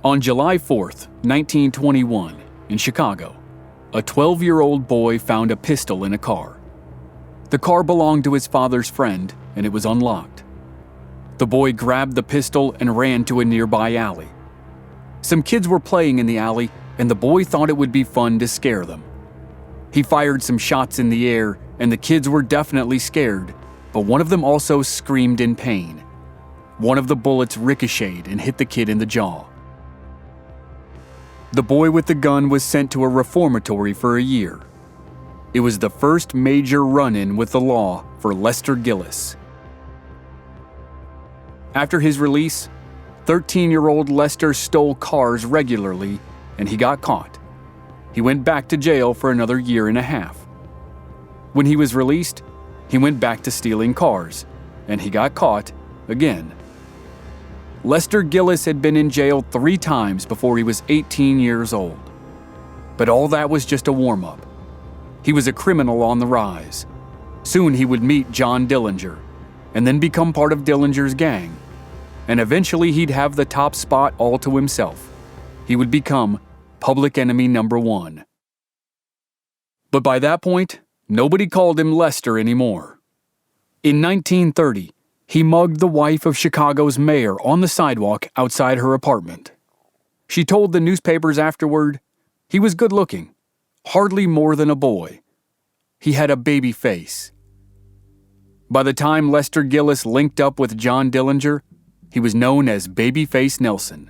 On July 4th, 1921, in Chicago, a 12-year-old boy found a pistol in a car. The car belonged to his father's friend, and it was unlocked. The boy grabbed the pistol and ran to a nearby alley. Some kids were playing in the alley, and the boy thought it would be fun to scare them. He fired some shots in the air, and the kids were definitely scared, but one of them also screamed in pain. One of the bullets ricocheted and hit the kid in the jaw. The boy with the gun was sent to a reformatory for a year. It was the first major run-in with the law for Lester Gillis. After his release, 13-year-old Lester stole cars regularly, and he got caught. He went back to jail for another year and a half. When he was released, he went back to stealing cars, and he got caught again. Lester Gillis had been in jail 3 times before he was 18 years old. But all that was just a warm-up. He was a criminal on the rise. Soon he would meet John Dillinger, and then become part of Dillinger's gang. And eventually he'd have the top spot all to himself. He would become public enemy number 1. But by that point, nobody called him Lester anymore. In 1930, he mugged the wife of Chicago's mayor on the sidewalk outside her apartment. She told the newspapers afterward, he was good-looking, hardly more than a boy. He had a baby face. By the time Lester Gillis linked up with John Dillinger, he was known as Babyface Nelson.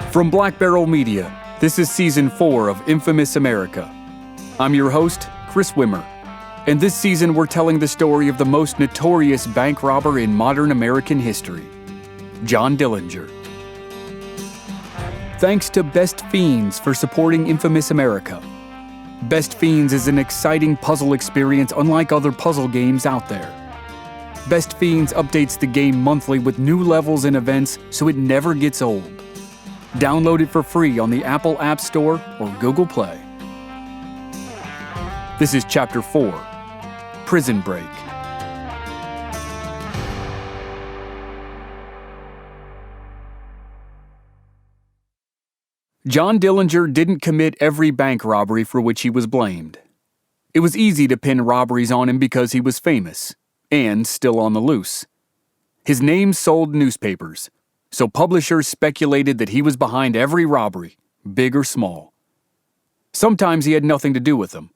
From Black Barrel Media, this is Season 4 of Infamous America. I'm your host, Chris Wimmer, and this season we're telling the story of the most notorious bank robber in modern American history, John Dillinger. Thanks to Best Fiends for supporting Infamous America. Best Fiends is an exciting puzzle experience unlike other puzzle games out there. Best Fiends updates the game monthly with new levels and events so it never gets old. Download it for free on the Apple App Store or Google Play. This is Chapter 4, Prison Break. John Dillinger didn't commit every bank robbery for which he was blamed. It was easy to pin robberies on him because he was famous, and still on the loose. His name sold newspapers, so publishers speculated that he was behind every robbery, big or small. Sometimes he had nothing to do with them,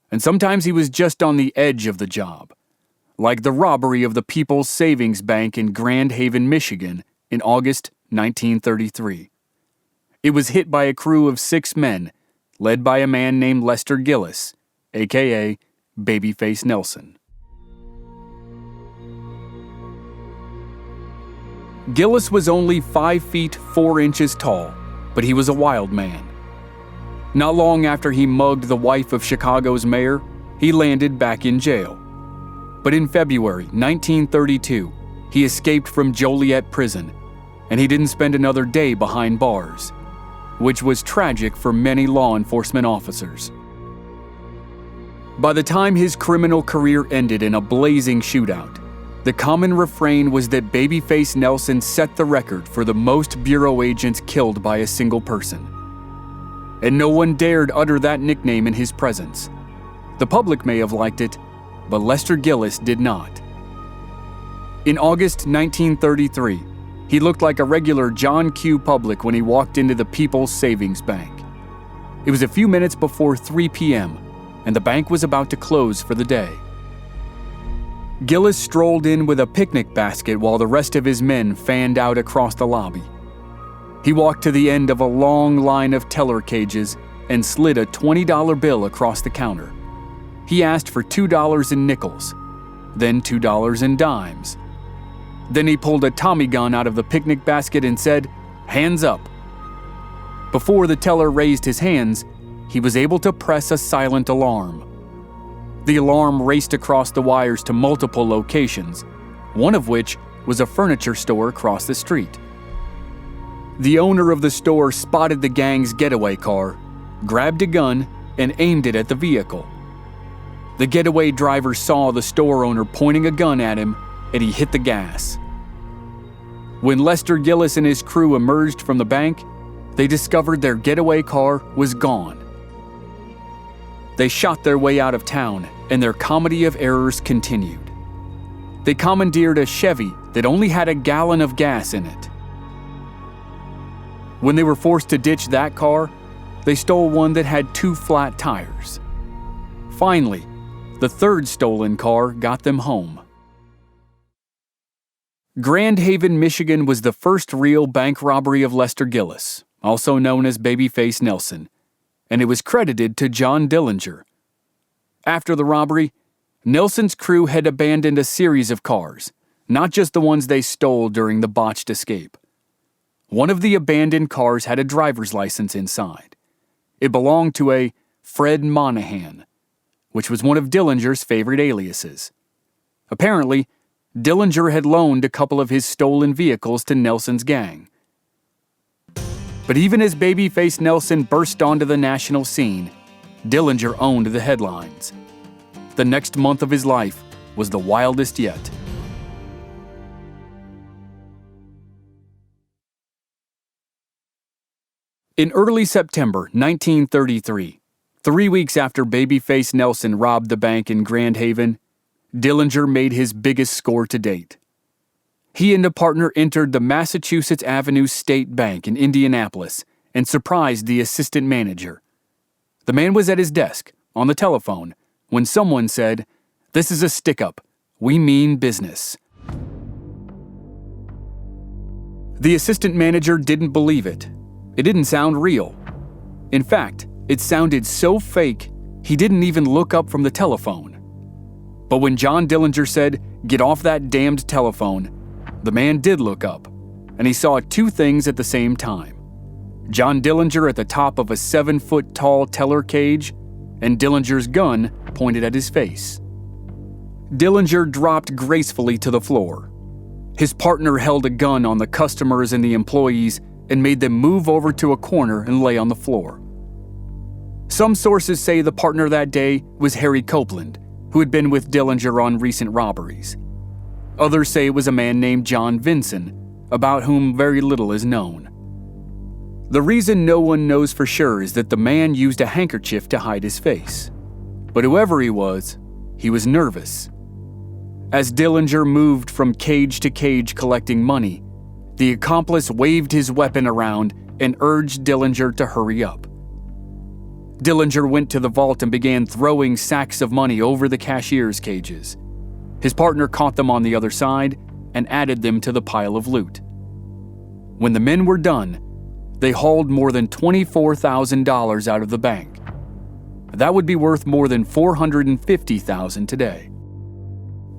and sometimes he was just on the edge of the job, like the robbery of the People's Savings Bank in Grand Haven, Michigan, in August 1933. It was hit by a crew of 6 men, led by a man named Lester Gillis, a.k.a. Babyface Nelson. Gillis was only 5 feet 4 inches tall, but he was a wild man. Not long after he mugged the wife of Chicago's mayor, he landed back in jail. But in February 1932, he escaped from Joliet prison, and he didn't spend another day behind bars, which was tragic for many law enforcement officers. By the time his criminal career ended in a blazing shootout, the common refrain was that Babyface Nelson set the record for the most bureau agents killed by a single person. And no one dared utter that nickname in his presence. The public may have liked it, but Lester Gillis did not. In August 1933, he looked like a regular John Q. Public when he walked into the People's Savings Bank. It was a few minutes before 3 p.m., and the bank was about to close for the day. Gillis strolled in with a picnic basket while the rest of his men fanned out across the lobby. He walked to the end of a long line of teller cages and slid a $20 bill across the counter. He asked for $2 in nickels, then $2 in dimes. Then he pulled a Tommy gun out of the picnic basket and said, "Hands up." Before the teller raised his hands, he was able to press a silent alarm. The alarm raced across the wires to multiple locations, one of which was a furniture store across the street. The owner of the store spotted the gang's getaway car, grabbed a gun, and aimed it at the vehicle. The getaway driver saw the store owner pointing a gun at him and he hit the gas. When Lester Gillis and his crew emerged from the bank, they discovered their getaway car was gone. They shot their way out of town, and their comedy of errors continued. They commandeered a Chevy that only had a gallon of gas in it. When they were forced to ditch that car, they stole one that had 2 flat tires. Finally, the third stolen car got them home. Grand Haven, Michigan was the first real bank robbery of Lester Gillis, also known as Babyface Nelson, and it was credited to John Dillinger. After the robbery, Nelson's crew had abandoned a series of cars, not just the ones they stole during the botched escape. One of the abandoned cars had a driver's license inside. It belonged to a Fred Monahan, which was one of Dillinger's favorite aliases. Apparently, Dillinger had loaned a couple of his stolen vehicles to Nelson's gang. But even as Babyface Nelson burst onto the national scene, Dillinger owned the headlines. The next month of his life was the wildest yet. In early September 1933, 3 weeks after Babyface Nelson robbed the bank in Grand Haven, Dillinger made his biggest score to date. He and a partner entered the Massachusetts Avenue State Bank in Indianapolis and surprised the assistant manager. The man was at his desk, on the telephone, when someone said, "This is a stick-up. We mean business." The assistant manager didn't believe it. It didn't sound real. In fact, it sounded so fake, he didn't even look up from the telephone. But when John Dillinger said, "Get off that damned telephone," the man did look up, and he saw 2 things at the same time. John Dillinger at the top of a 7-foot-tall teller cage, and Dillinger's gun pointed at his face. Dillinger dropped gracefully to the floor. His partner held a gun on the customers and the employees and made them move over to a corner and lay on the floor. Some sources say the partner that day was Harry Copeland, who had been with Dillinger on recent robberies. Others say it was a man named John Vinson, about whom very little is known. The reason no one knows for sure is that the man used a handkerchief to hide his face. But whoever he was nervous. As Dillinger moved from cage to cage collecting money, the accomplice waved his weapon around and urged Dillinger to hurry up. Dillinger went to the vault and began throwing sacks of money over the cashier's cages. His partner caught them on the other side and added them to the pile of loot. When the men were done, they hauled more than $24,000 out of the bank. That would be worth more than $450,000 today.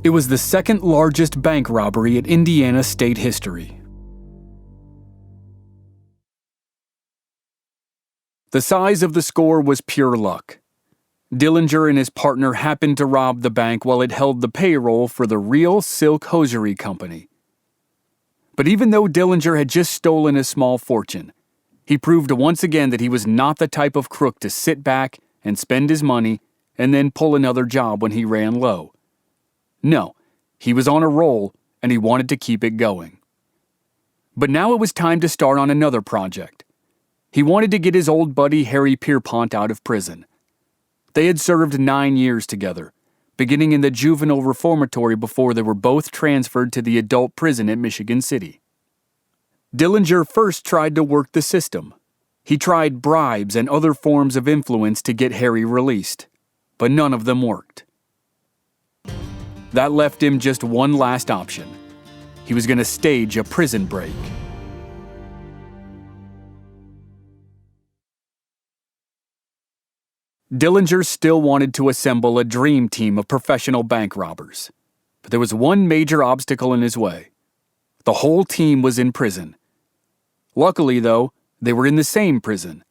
It was the second largest bank robbery in Indiana state history. The size of the score was pure luck. Dillinger and his partner happened to rob the bank while it held the payroll for the Real Silk Hosiery Company. But even though Dillinger had just stolen a small fortune, he proved once again that he was not the type of crook to sit back and spend his money and then pull another job when he ran low. No, he was on a roll and he wanted to keep it going. But now it was time to start on another project. He wanted to get his old buddy Harry Pierpont out of prison. They had served 9 years together, beginning in the juvenile reformatory before they were both transferred to the adult prison at Michigan City. Dillinger first tried to work the system. He tried bribes and other forms of influence to get Harry released, but none of them worked. That left him just one last option. He was going to stage a prison break. Dillinger still wanted to assemble a dream team of professional bank robbers, but there was one major obstacle in his way. The whole team was in prison. Luckily, though, they were in the same prison.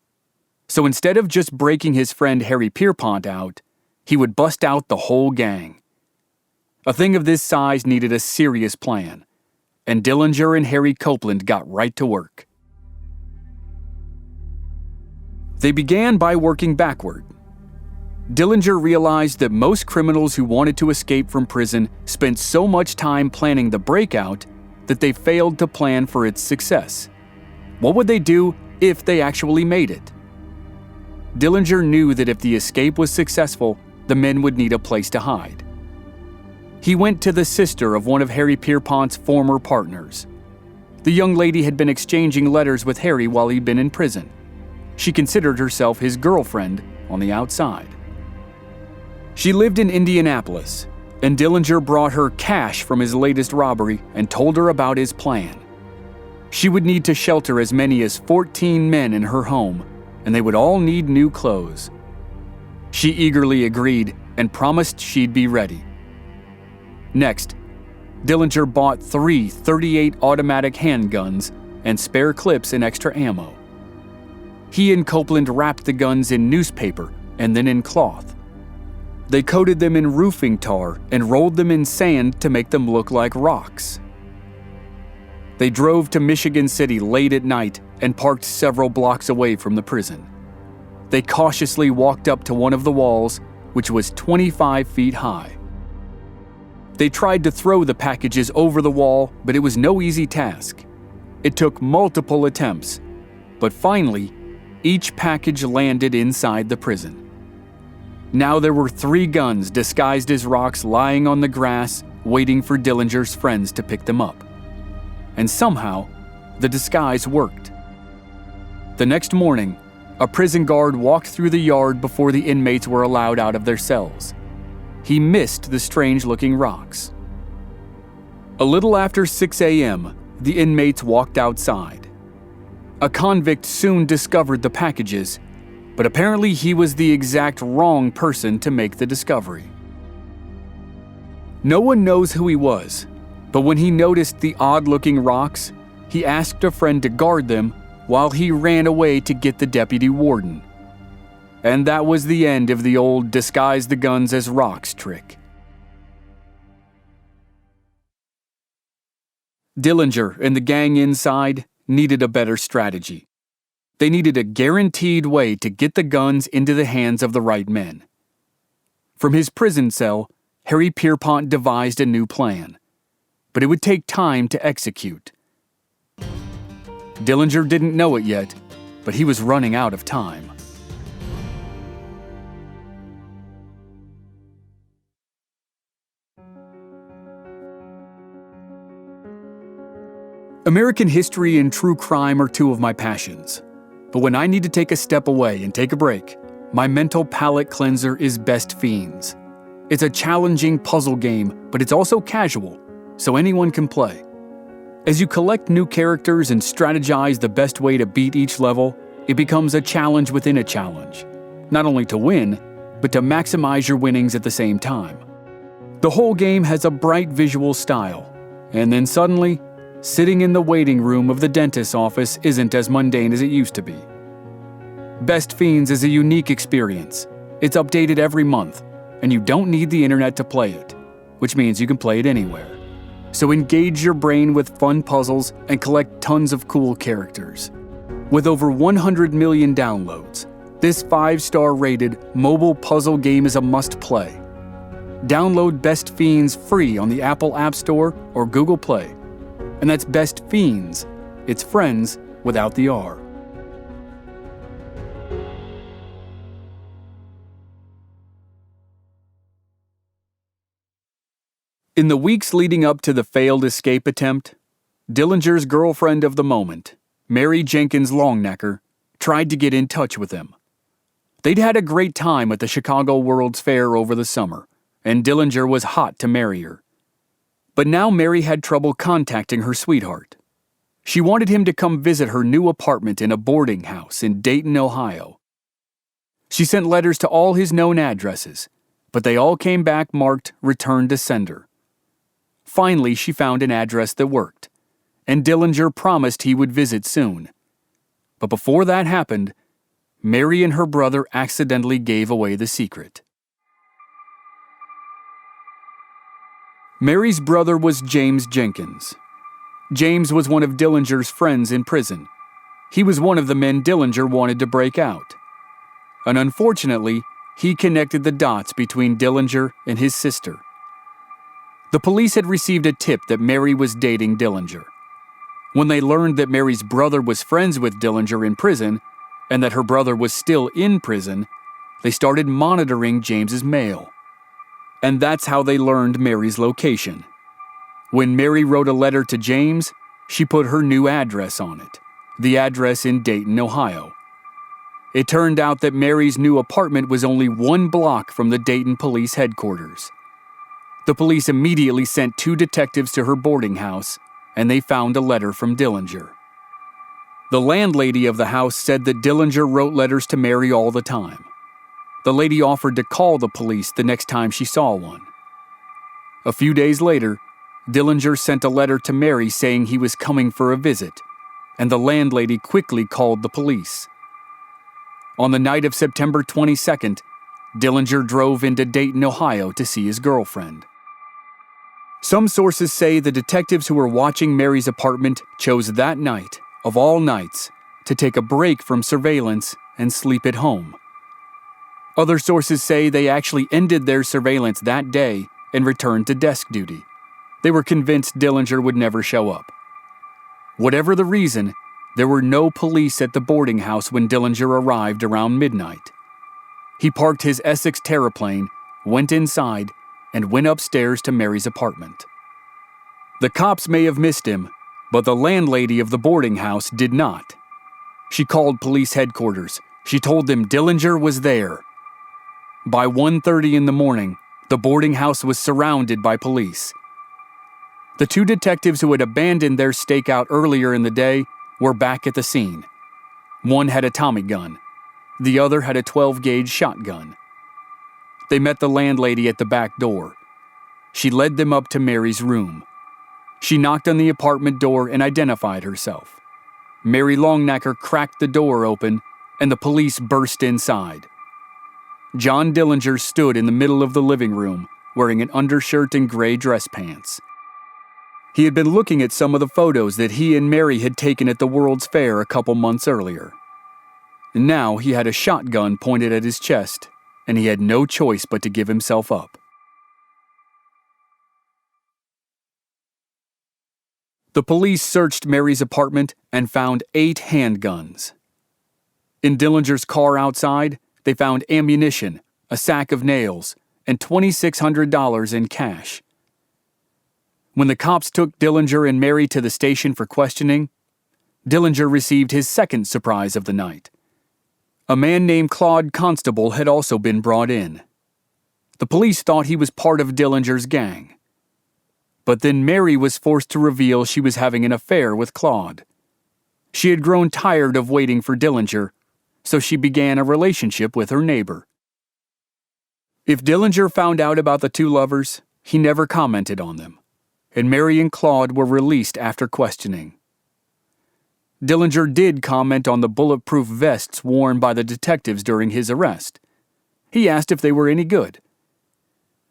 So instead of just breaking his friend Harry Pierpont out, he would bust out the whole gang. A thing of this size needed a serious plan, and Dillinger and Harry Copeland got right to work. They began by working backward. Dillinger realized that most criminals who wanted to escape from prison spent so much time planning the breakout that they failed to plan for its success. What would they do if they actually made it? Dillinger knew that if the escape was successful, the men would need a place to hide. He went to the sister of one of Harry Pierpont's former partners. The young lady had been exchanging letters with Harry while he'd been in prison. She considered herself his girlfriend on the outside. She lived in Indianapolis, and Dillinger brought her cash from his latest robbery and told her about his plan. She would need to shelter as many as 14 men in her home, and they would all need new clothes. She eagerly agreed and promised she'd be ready. Next, Dillinger bought 3 .38 automatic handguns and spare clips and extra ammo. He and Copeland wrapped the guns in newspaper and then in cloth. They coated them in roofing tar and rolled them in sand to make them look like rocks. They drove to Michigan City late at night and parked several blocks away from the prison. They cautiously walked up to one of the walls, which was 25 feet high. They tried to throw the packages over the wall, but it was no easy task. It took multiple attempts, but finally, each package landed inside the prison. Now there were 3 guns disguised as rocks lying on the grass, waiting for Dillinger's friends to pick them up. And somehow, the disguise worked. The next morning, a prison guard walked through the yard before the inmates were allowed out of their cells. He missed the strange-looking rocks. A little after 6 a.m., the inmates walked outside. A convict soon discovered the packages, but apparently he was the exact wrong person to make the discovery. No one knows who he was, but when he noticed the odd-looking rocks, he asked a friend to guard them while he ran away to get the deputy warden. And that was the end of the old disguise the guns as rocks trick. Dillinger and the gang inside needed a better strategy. They needed a guaranteed way to get the guns into the hands of the right men. From his prison cell, Harry Pierpont devised a new plan, but it would take time to execute. Dillinger didn't know it yet, but he was running out of time. American history and true crime are 2 of my passions. But when I need to take a step away and take a break, my mental palate cleanser is Best Fiends. It's a challenging puzzle game, but it's also casual, so anyone can play. As you collect new characters and strategize the best way to beat each level, it becomes a challenge within a challenge. Not only to win, but to maximize your winnings at the same time. The whole game has a bright visual style, and then suddenly, sitting in the waiting room of the dentist's office isn't as mundane as it used to be. Best Fiends is a unique experience. It's updated every month, and you don't need the internet to play it, which means you can play it anywhere. So engage your brain with fun puzzles and collect tons of cool characters. With over 100 million downloads, this 5-star rated mobile puzzle game is a must-play. Download Best Fiends free on the Apple App Store or Google Play. And that's Best Fiends. It's friends without the R. In the weeks leading up to the failed escape attempt, Dillinger's girlfriend of the moment, Mary Jenkins Longnecker, tried to get in touch with him. They'd had a great time at the Chicago World's Fair over the summer, and Dillinger was hot to marry her. But now Mary had trouble contacting her sweetheart. She wanted him to come visit her new apartment in a boarding house in Dayton, Ohio. She sent letters to all his known addresses, but they all came back marked "Return to Sender." Finally, she found an address that worked, and Dillinger promised he would visit soon. But before that happened, Mary and her brother accidentally gave away the secret. Mary's brother was James Jenkins. James was one of Dillinger's friends in prison. He was one of the men Dillinger wanted to break out. And unfortunately, he connected the dots between Dillinger and his sister. The police had received a tip that Mary was dating Dillinger. When they learned that Mary's brother was friends with Dillinger in prison, and that her brother was still in prison, they started monitoring James's mail. And that's how they learned Mary's location. When Mary wrote a letter to James, she put her new address on it, the address in Dayton, Ohio. It turned out that Mary's new apartment was only 1 block from the Dayton police headquarters. The police immediately sent 2 detectives to her boarding house, and they found a letter from Dillinger. The landlady of the house said that Dillinger wrote letters to Mary all the time. The lady offered to call the police the next time she saw one. A few days later, Dillinger sent a letter to Mary saying he was coming for a visit, and the landlady quickly called the police. On the night of September 22nd, Dillinger drove into Dayton, Ohio to see his girlfriend. Some sources say the detectives who were watching Mary's apartment chose that night, of all nights, to take a break from surveillance and sleep at home. Other sources say they actually ended their surveillance that day and returned to desk duty. They were convinced Dillinger would never show up. Whatever the reason, there were no police at the boarding house when Dillinger arrived around midnight. He parked his Essex Terraplane, went inside, and went upstairs to Mary's apartment. The cops may have missed him, but the landlady of the boarding house did not. She called police headquarters. She told them Dillinger was there. By 1:30 in the morning, the boarding house was surrounded by police. The 2 detectives who had abandoned their stakeout earlier in the day were back at the scene. One had a Tommy gun. The other had a 12-gauge shotgun. They met the landlady at the back door. She led them up to Mary's room. She knocked on the apartment door and identified herself. Mary Longnecker cracked the door open, and the police burst inside. John Dillinger stood in the middle of the living room, wearing an undershirt and gray dress pants. He had been looking at some of the photos that he and Mary had taken at the World's Fair a couple months earlier. Now he had a shotgun pointed at his chest, and he had no choice but to give himself up. The police searched Mary's apartment and found 8 handguns. In Dillinger's car outside, they found ammunition, a sack of nails, and $2,600 in cash. When the cops took Dillinger and Mary to the station for questioning, Dillinger received his second surprise of the night. A man named Claude Constable had also been brought in. The police thought he was part of Dillinger's gang. But then Mary was forced to reveal she was having an affair with Claude. She had grown tired of waiting for Dillinger, so she began a relationship with her neighbor. If Dillinger found out about the 2 lovers, he never commented on them, and Mary and Claude were released after questioning. Dillinger did comment on the bulletproof vests worn by the detectives during his arrest. He asked if they were any good.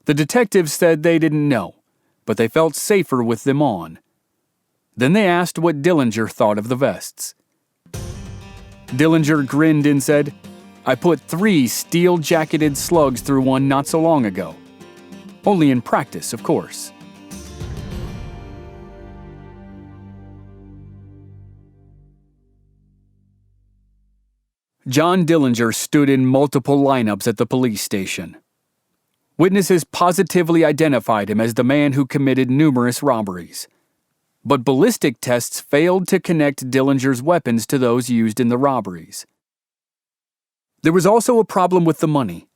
The detectives said they didn't know, but they felt safer with them on. Then they asked what Dillinger thought of the vests. Dillinger grinned and said, "I put 3 steel-jacketed slugs through one not so long ago. Only in practice, of course." John Dillinger stood in multiple lineups at the police station. Witnesses positively identified him as the man who committed numerous robberies. But ballistic tests failed to connect Dillinger's weapons to those used in the robberies. There was also a problem with the money.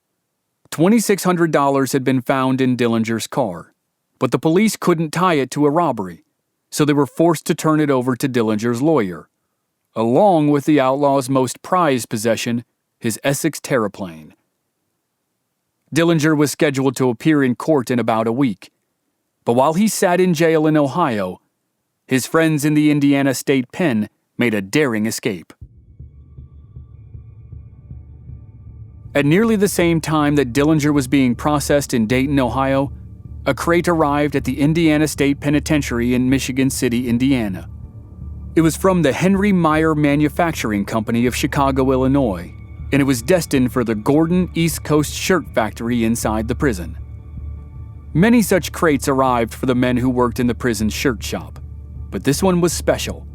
$2,600 had been found in Dillinger's car, but the police couldn't tie it to a robbery, so they were forced to turn it over to Dillinger's lawyer, along with the outlaw's most prized possession, his Essex Terraplane. Dillinger was scheduled to appear in court in about a week, but while he sat in jail in Ohio, his friends in the Indiana State Pen made a daring escape. At nearly the same time that Dillinger was being processed in Dayton, Ohio, a crate arrived at the Indiana State Penitentiary in Michigan City, Indiana. It was from the Henry Meyer Manufacturing Company of Chicago, Illinois, and it was destined for the Gordon East Coast shirt factory inside the prison. Many such crates arrived for the men who worked in the prison's shirt shop, but this one was special.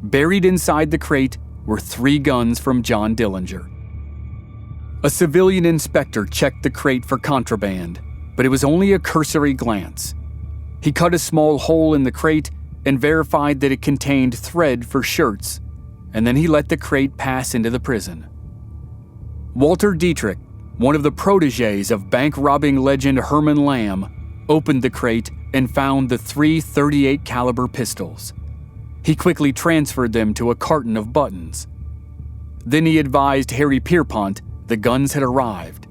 Buried inside the crate were 3 guns from John Dillinger. A civilian inspector checked the crate for contraband, but it was only a cursory glance. He cut a small hole in the crate and verified that it contained thread for shirts, and then he let the crate pass into the prison. Walter Dietrich, one of the protégés of bank-robbing legend Herman Lamb, opened the crate and found the 3 .38 caliber pistols. He quickly transferred them to a carton of buttons. Then he advised Harry Pierpont the guns had arrived.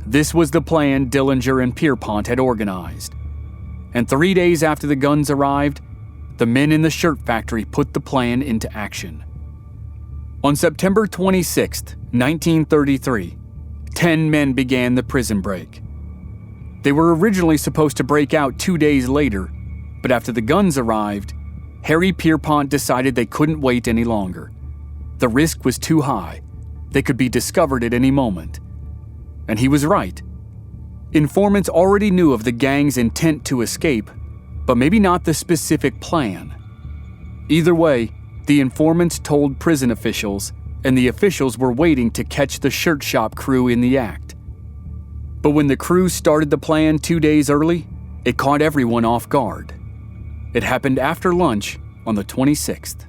This was the plan Dillinger and Pierpont had organized. And 3 days after the guns arrived, the men in the shirt factory put the plan into action. On September 26, 1933, 10 men began the prison break. They were originally supposed to break out 2 days later, but after the guns arrived, Harry Pierpont decided they couldn't wait any longer. The risk was too high. They could be discovered at any moment. And he was right. Informants already knew of the gang's intent to escape, but maybe not the specific plan. Either way, the informants told prison officials, and the officials were waiting to catch the shirt shop crew in the act. But when the crew started the plan 2 days early, it caught everyone off guard. It happened after lunch on the 26th.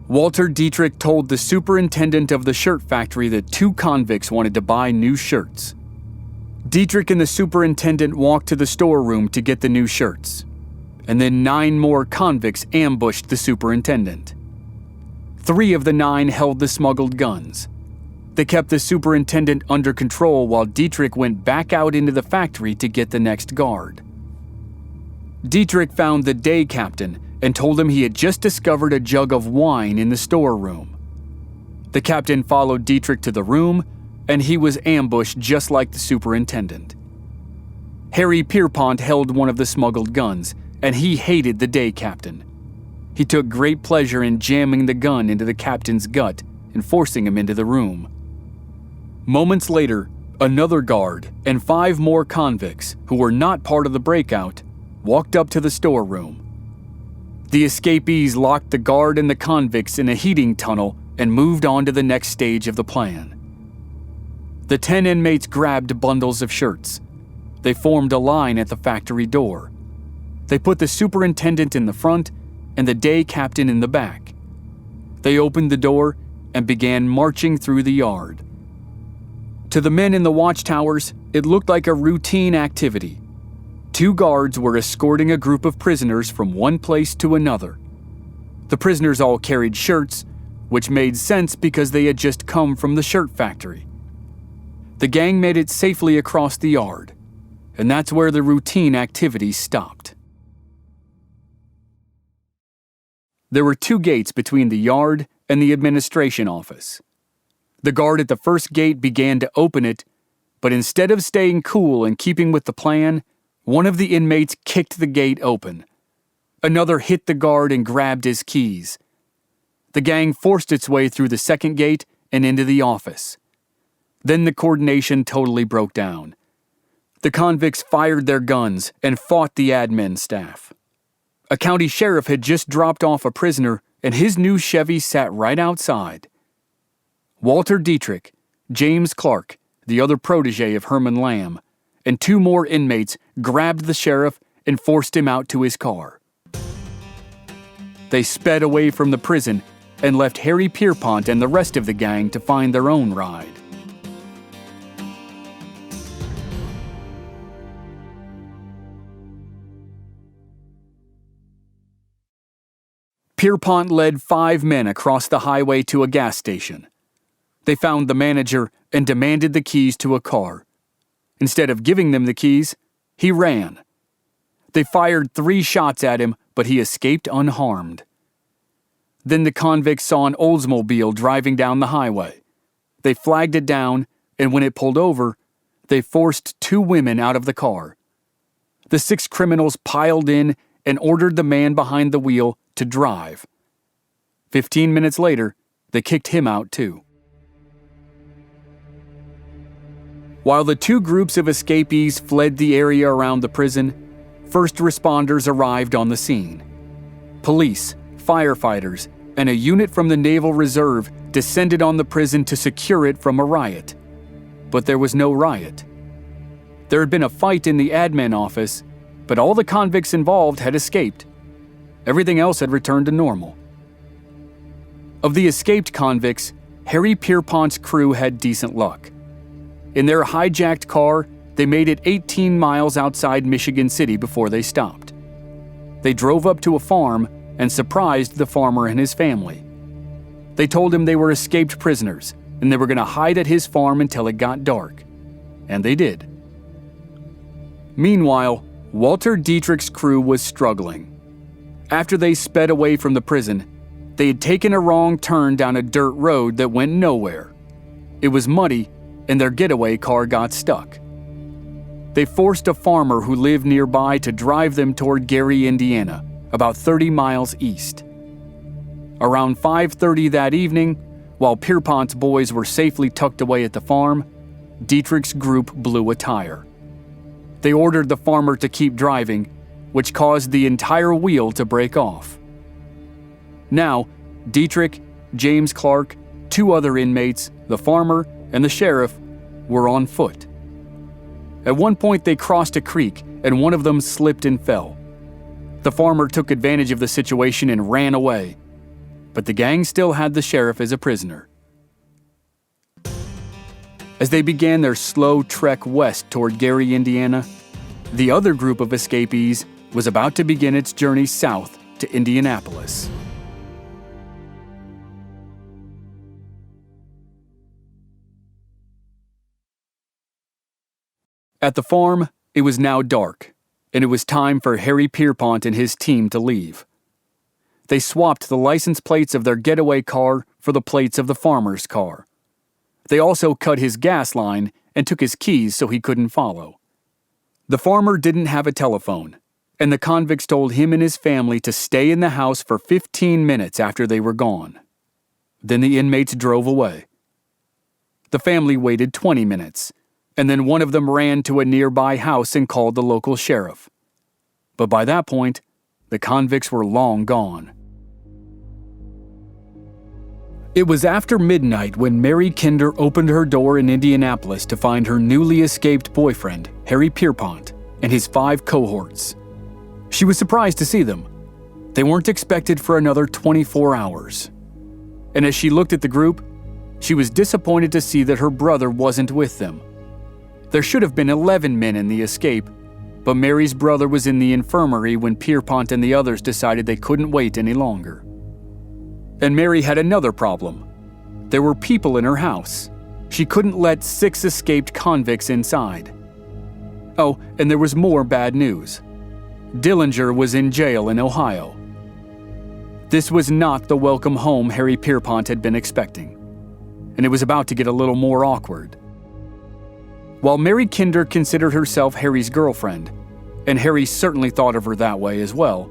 Walter Dietrich told the superintendent of the shirt factory that 2 convicts wanted to buy new shirts. Dietrich and the superintendent walked to the storeroom to get the new shirts, and then 9 more convicts ambushed the superintendent. 3 of the 9 held the smuggled guns. They kept the superintendent under control while Dietrich went back out into the factory to get the next guard. Dietrich found the day captain and told him he had just discovered a jug of wine in the storeroom. The captain followed Dietrich to the room, and he was ambushed just like the superintendent. Harry Pierpont held one of the smuggled guns, and he hated the day captain. He took great pleasure in jamming the gun into the captain's gut and forcing him into the room. Moments later, another guard and 5 more convicts, who were not part of the breakout, walked up to the storeroom. The escapees locked the guard and the convicts in a heating tunnel and moved on to the next stage of the plan. The 10 inmates grabbed bundles of shirts. They formed a line at the factory door. They put the superintendent in the front and the day captain in the back. They opened the door and began marching through the yard. To the men in the watchtowers, it looked like a routine activity. 2 guards were escorting a group of prisoners from one place to another. The prisoners all carried shirts, which made sense because they had just come from the shirt factory. The gang made it safely across the yard, and that's where the routine activity stopped. There were 2 gates between the yard and the administration office. The guard at the first gate began to open it, but instead of staying cool and keeping with the plan, one of the inmates kicked the gate open. Another hit the guard and grabbed his keys. The gang forced its way through the second gate and into the office. Then the coordination totally broke down. The convicts fired their guns and fought the admin staff. A county sheriff had just dropped off a prisoner, and his new Chevy sat right outside. Walter Dietrich, James Clark, the other protégé of Herman Lamb, and 2 more inmates grabbed the sheriff and forced him out to his car. They sped away from the prison and left Harry Pierpont and the rest of the gang to find their own ride. Pierpont led 5 men across the highway to a gas station. They found the manager and demanded the keys to a car. Instead of giving them the keys, he ran. They fired 3 shots at him, but he escaped unharmed. Then the convicts saw an Oldsmobile driving down the highway. They flagged it down, and when it pulled over, they forced 2 women out of the car. The 6 criminals piled in and ordered the man behind the wheel to drive. 15 minutes later, they kicked him out too. While the two groups of escapees fled the area around the prison, first responders arrived on the scene. Police, firefighters, and a unit from the Naval Reserve descended on the prison to secure it from a riot. But there was no riot. There had been a fight in the admin office, but all the convicts involved had escaped. Everything else had returned to normal. Of the escaped convicts, Harry Pierpont's crew had decent luck. In their hijacked car, they made it 18 miles outside Michigan City before they stopped. They drove up to a farm and surprised the farmer and his family. They told him they were escaped prisoners and they were going to hide at his farm until it got dark. And they did. Meanwhile, Walter Dietrich's crew was struggling. After they sped away from the prison, they had taken a wrong turn down a dirt road that went nowhere. It was muddy, and their getaway car got stuck. They forced a farmer who lived nearby to drive them toward Gary, Indiana, about 30 miles east. Around 5:30 that evening, while Pierpont's boys were safely tucked away at the farm, Dietrich's group blew a tire. They ordered the farmer to keep driving, which caused the entire wheel to break off. Now, Dietrich, James Clark, two other inmates, the farmer, and the sheriff were on foot. At one point, they crossed a creek, and one of them slipped and fell. The farmer took advantage of the situation and ran away, but the gang still had the sheriff as a prisoner. As they began their slow trek west toward Gary, Indiana, the other group of escapees was about to begin its journey south to Indianapolis. At the farm, it was now dark, and it was time for Harry Pierpont and his team to leave. They swapped the license plates of their getaway car for the plates of the farmer's car. They also cut his gas line and took his keys so he couldn't follow. The farmer didn't have a telephone, and the convicts told him and his family to stay in the house for 15 minutes after they were gone. Then the inmates drove away. The family waited 20 minutes, and then one of them ran to a nearby house and called the local sheriff. But by that point, the convicts were long gone. It was after midnight when Mary Kinder opened her door in Indianapolis to find her newly escaped boyfriend, Harry Pierpont, and his 5 cohorts. She was surprised to see them. They weren't expected for another 24 hours. And as she looked at the group, she was disappointed to see that her brother wasn't with them. There should have been 11 men in the escape, but Mary's brother was in the infirmary when Pierpont and the others decided they couldn't wait any longer. And Mary had another problem. There were people in her house. She couldn't let 6 escaped convicts inside. Oh, and there was more bad news. Dillinger was in jail in Ohio. This was not the welcome home Harry Pierpont had been expecting, and it was about to get a little more awkward. While Mary Kinder considered herself Harry's girlfriend, and Harry certainly thought of her that way as well,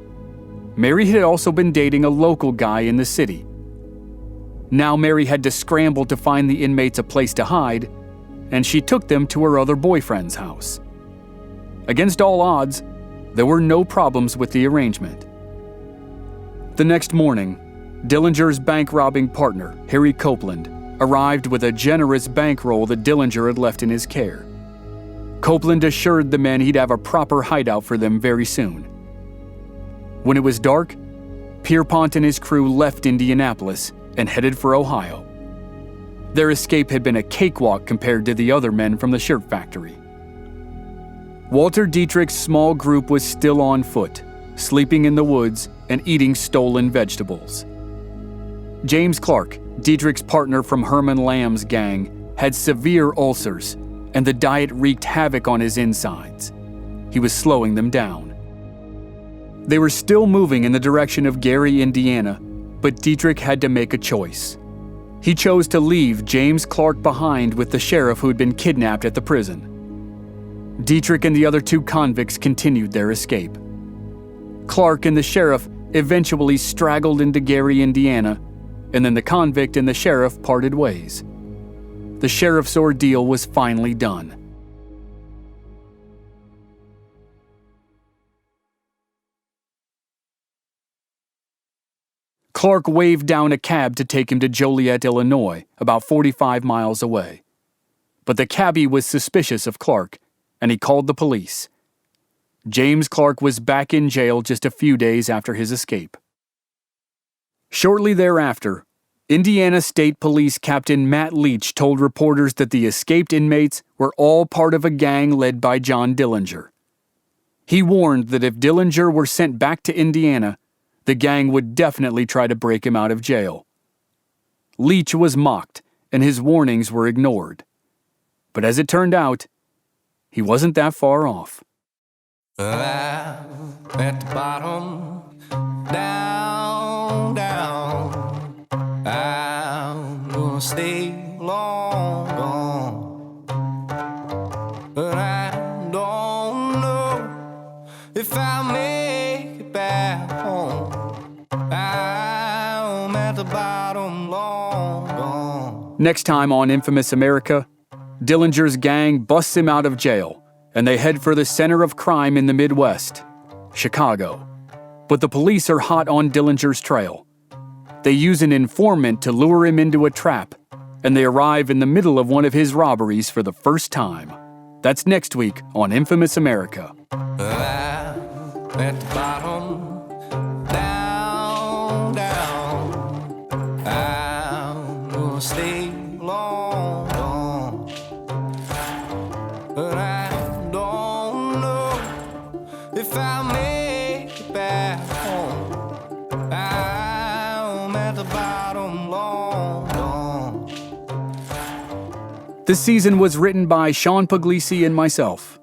Mary had also been dating a local guy in the city. Now Mary had to scramble to find the inmates a place to hide, and she took them to her other boyfriend's house. Against all odds, there were no problems with the arrangement. The next morning, Dillinger's bank-robbing partner, Harry Copeland, arrived with a generous bankroll that Dillinger had left in his care. Copeland assured the men he'd have a proper hideout for them very soon. When it was dark, Pierpont and his crew left Indianapolis and headed for Ohio. Their escape had been a cakewalk compared to the other men from the shirt factory. Walter Dietrich's small group was still on foot, sleeping in the woods and eating stolen vegetables. James Clark, Dietrich's partner from Herman Lamb's gang, had severe ulcers, and the diet wreaked havoc on his insides. He was slowing them down. They were still moving in the direction of Gary, Indiana, but Dietrich had to make a choice. He chose to leave James Clark behind with the sheriff who had been kidnapped at the prison. Dietrich and the other 2 convicts continued their escape. Clark and the sheriff eventually straggled into Gary, Indiana, and then the convict and the sheriff parted ways. The sheriff's ordeal was finally done. Clark waved down a cab to take him to Joliet, Illinois, about 45 miles away. But the cabbie was suspicious of Clark, and he called the police. James Clark was back in jail just a few days after his escape. Shortly thereafter, Indiana State Police Captain Matt Leach told reporters that the escaped inmates were all part of a gang led by John Dillinger. He warned that if Dillinger were sent back to Indiana, the gang would definitely try to break him out of jail. Leach was mocked, and his warnings were ignored. But as it turned out, he wasn't that far off. At the bottom, down, down, I'm gonna stay long gone, but I don't know if I'll make it back home. I'm at the bottom, long gone. Next time on Infamous America, Dillinger's gang busts him out of jail, and they head for the center of crime in the Midwest, Chicago. But the police are hot on Dillinger's trail. They use an informant to lure him into a trap, and they arrive in the middle of one of his robberies for the first time. That's next week on Infamous America. At the bottom, down, down, I'm gonna stay long gone, but I don't know if I'll make it back home. I'm at the bottom, long gone. This season was written by Sean Puglisi and myself.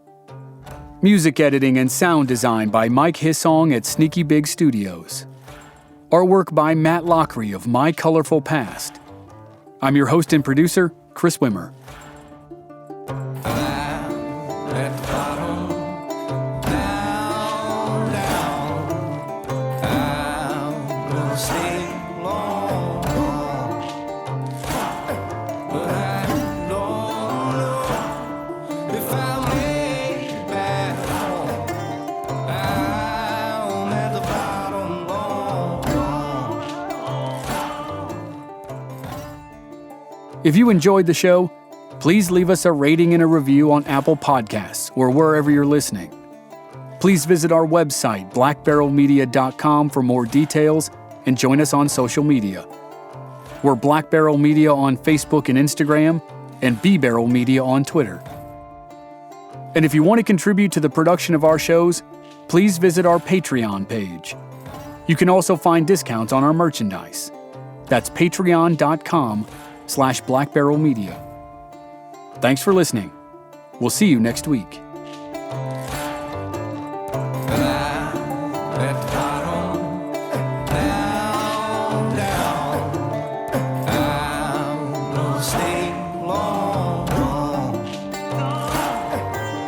Music editing and sound design by Mike Hissong at Sneaky Big Studios. Artwork by Matt Lockery of My Colorful Past. I'm your host and producer, Chris Wimmer. At the bottom, down, down, I'm gonna stay long gone, but I don't know if I'll make it back home. I'm at the bottom, long gone. If you enjoyed the show, please leave us a rating and a review on Apple Podcasts or wherever you're listening. Please visit our website, blackbarrelmedia.com, for more details and join us on social media. We're Black Barrel Media on Facebook and Instagram, and B Barrel Media on Twitter. And if you want to contribute to the production of our shows, please visit our Patreon page. You can also find discounts on our merchandise. That's patreon.com/blackbarrelmedia. Thanks for listening. We'll see you next week. At the bottom, down, down, I'm gonna stay long gone,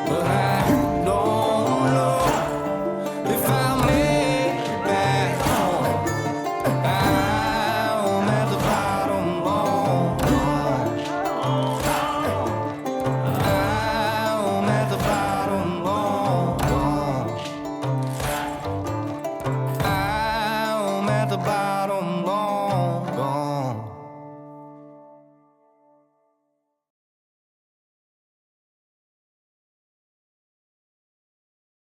but I don't know if I'll make it back home. I'm at the bottom, long gone. I'm at the bottom, long gone. I'm at the bottom.